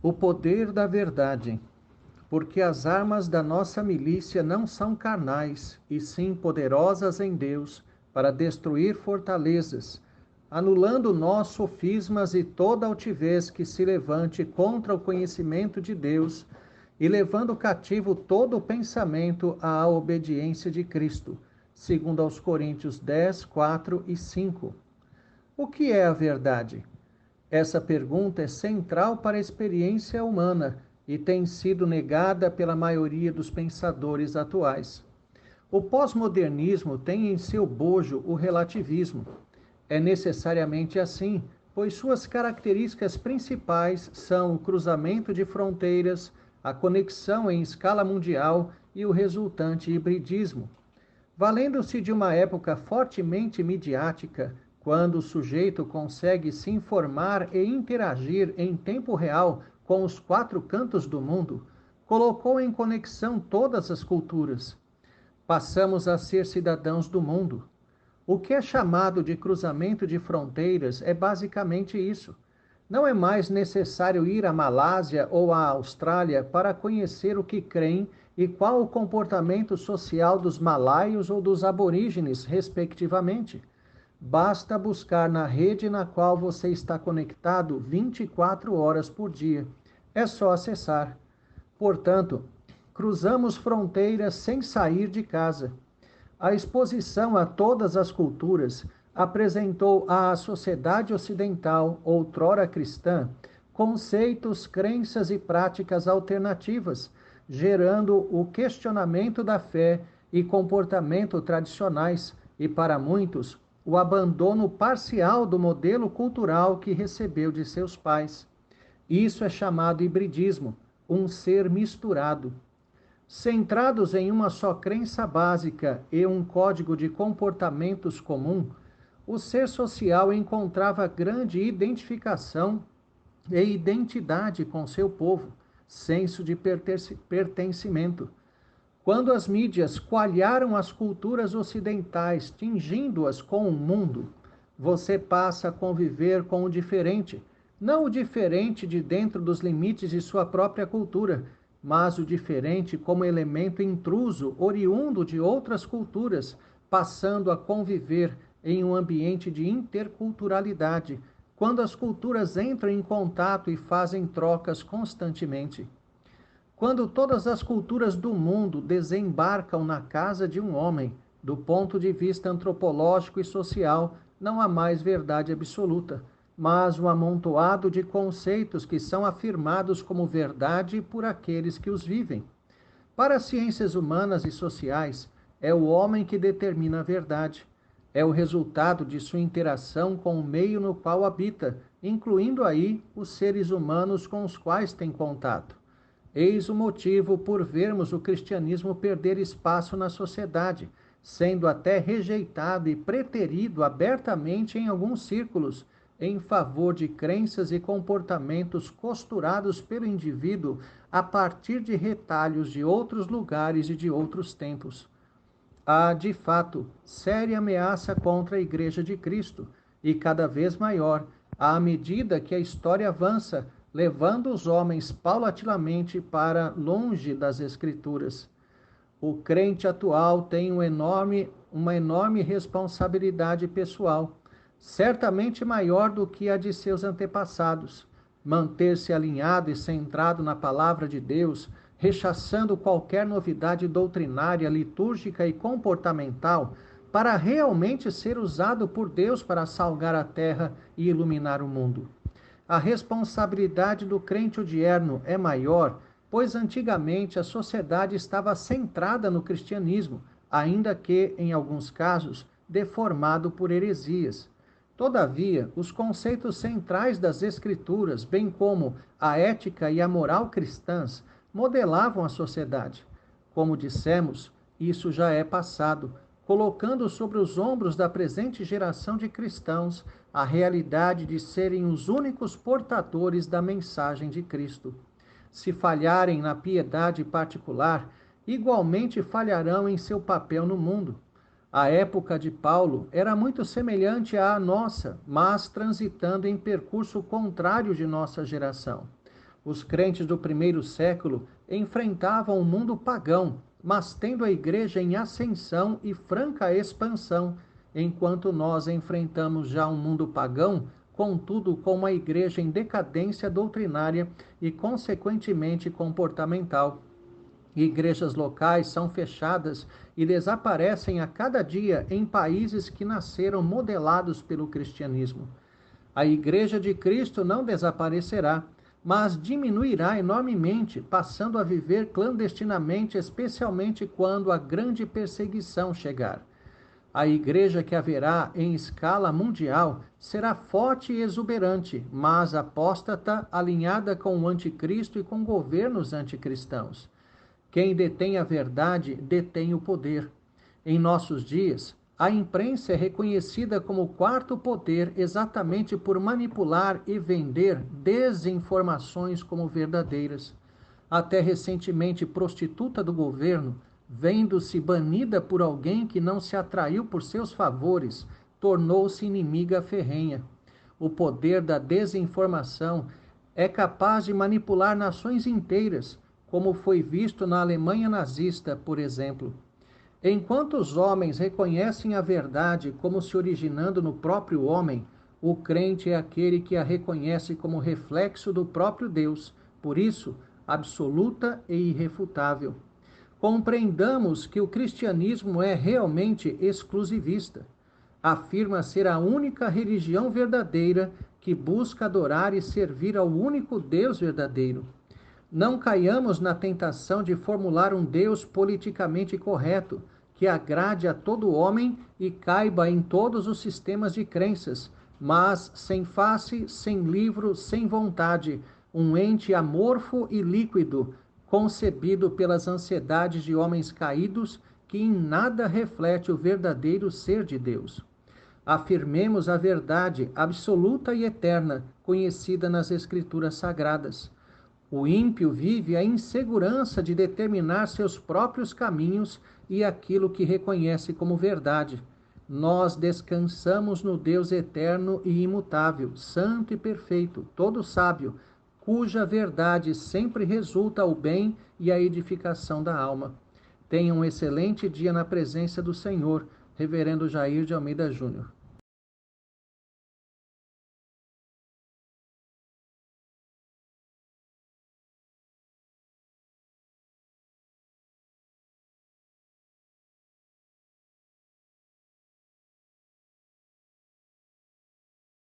O poder da verdade, porque as armas da nossa milícia não são carnais, e sim poderosas em Deus, para destruir fortalezas, anulando nós sofismas e toda altivez que se levante contra o conhecimento de Deus, e levando cativo todo o pensamento à obediência de Cristo, segundo aos Coríntios 10, 4 e 5. O que é a verdade? Essa pergunta é central para a experiência humana e tem sido negada pela maioria dos pensadores atuais. O pós-modernismo tem em seu bojo o relativismo. É necessariamente assim, pois suas características principais são o cruzamento de fronteiras, a conexão em escala mundial e o resultante hibridismo. Valendo-se de uma época fortemente midiática, quando o sujeito consegue se informar e interagir em tempo real com os quatro cantos do mundo, colocou em conexão todas as culturas. Passamos a ser cidadãos do mundo. O que é chamado de cruzamento de fronteiras é basicamente isso. Não é mais necessário ir à Malásia ou à Austrália para conhecer o que creem e qual o comportamento social dos malaios ou dos aborígenes, respectivamente. Basta buscar na rede na qual você está conectado 24 horas por dia. É só acessar. Portanto, cruzamos fronteiras sem sair de casa. A exposição a todas as culturas apresentou à sociedade ocidental, outrora cristã, conceitos, crenças e práticas alternativas, gerando o questionamento da fé e comportamento tradicionais e, para muitos, o abandono parcial do modelo cultural que recebeu de seus pais. Isso é chamado hibridismo, um ser misturado. Centrados em uma só crença básica e um código de comportamentos comum, o ser social encontrava grande identificação e identidade com seu povo, senso de pertencimento. Quando as mídias coalharam as culturas ocidentais, tingindo-as com o mundo, você passa a conviver com o diferente, não o diferente de dentro dos limites de sua própria cultura, mas o diferente como elemento intruso, oriundo de outras culturas, passando a conviver em um ambiente de interculturalidade, quando as culturas entram em contato e fazem trocas constantemente. Quando todas as culturas do mundo desembarcam na casa de um homem, do ponto de vista antropológico e social, não há mais verdade absoluta, mas um amontoado de conceitos que são afirmados como verdade por aqueles que os vivem. Para as ciências humanas e sociais, é o homem que determina a verdade. É o resultado de sua interação com o meio no qual habita, incluindo aí os seres humanos com os quais tem contato. Eis o motivo por vermos o cristianismo perder espaço na sociedade, sendo até rejeitado e preterido abertamente em alguns círculos, em favor de crenças e comportamentos costurados pelo indivíduo a partir de retalhos de outros lugares e de outros tempos. Há, de fato, séria ameaça contra a Igreja de Cristo, e cada vez maior, à medida que a história avança, levando os homens paulatinamente para longe das Escrituras. O crente atual tem uma enorme responsabilidade pessoal, certamente maior do que a de seus antepassados. Manter-se alinhado e centrado na palavra de Deus, rechaçando qualquer novidade doutrinária, litúrgica e comportamental, para realmente ser usado por Deus para salgar a terra e iluminar o mundo. A responsabilidade do crente odierno é maior, pois antigamente a sociedade estava centrada no cristianismo, ainda que, em alguns casos, deformado por heresias. Todavia, os conceitos centrais das Escrituras, bem como a ética e a moral cristãs, modelavam a sociedade. Como dissemos, isso já é passado, colocando sobre os ombros da presente geração de cristãos a realidade de serem os únicos portadores da mensagem de Cristo. Se falharem na piedade particular, igualmente falharão em seu papel no mundo. A época de Paulo era muito semelhante à nossa, mas transitando em percurso contrário de nossa geração. Os crentes do primeiro século enfrentavam o mundo pagão, mas tendo a igreja em ascensão e franca expansão, enquanto nós enfrentamos já um mundo pagão, contudo com uma igreja em decadência doutrinária e, consequentemente, comportamental. Igrejas locais são fechadas e desaparecem a cada dia em países que nasceram modelados pelo cristianismo. A Igreja de Cristo não desaparecerá, mas diminuirá enormemente, passando a viver clandestinamente, especialmente quando a grande perseguição chegar. A igreja que haverá em escala mundial será forte e exuberante, mas apóstata, alinhada com o anticristo e com governos anticristãos. Quem detém a verdade detém o poder. Em nossos dias, a imprensa é reconhecida como o quarto poder exatamente por manipular e vender desinformações como verdadeiras. Até recentemente prostituta do governo, vendo-se banida por alguém que não se atraiu por seus favores, tornou-se inimiga ferrenha. O poder da desinformação é capaz de manipular nações inteiras, como foi visto na Alemanha nazista, por exemplo. Enquanto os homens reconhecem a verdade como se originando no próprio homem, o crente é aquele que a reconhece como reflexo do próprio Deus, por isso, absoluta e irrefutável. Compreendamos que o cristianismo é realmente exclusivista. Afirma ser a única religião verdadeira que busca adorar e servir ao único Deus verdadeiro. Não caiamos na tentação de formular um Deus politicamente correto, que agrade a todo homem e caiba em todos os sistemas de crenças, mas sem face, sem livro, sem vontade, um ente amorfo e líquido, concebido pelas ansiedades de homens caídos, que em nada reflete o verdadeiro ser de Deus. Afirmemos a verdade absoluta e eterna, conhecida nas Escrituras Sagradas. O ímpio vive a insegurança de determinar seus próprios caminhos e aquilo que reconhece como verdade. Nós descansamos no Deus eterno e imutável, santo e perfeito, todo sábio, cuja verdade sempre resulta o bem e a edificação da alma. Tenha um excelente dia na presença do Senhor. Reverendo Jair de Almeida Júnior.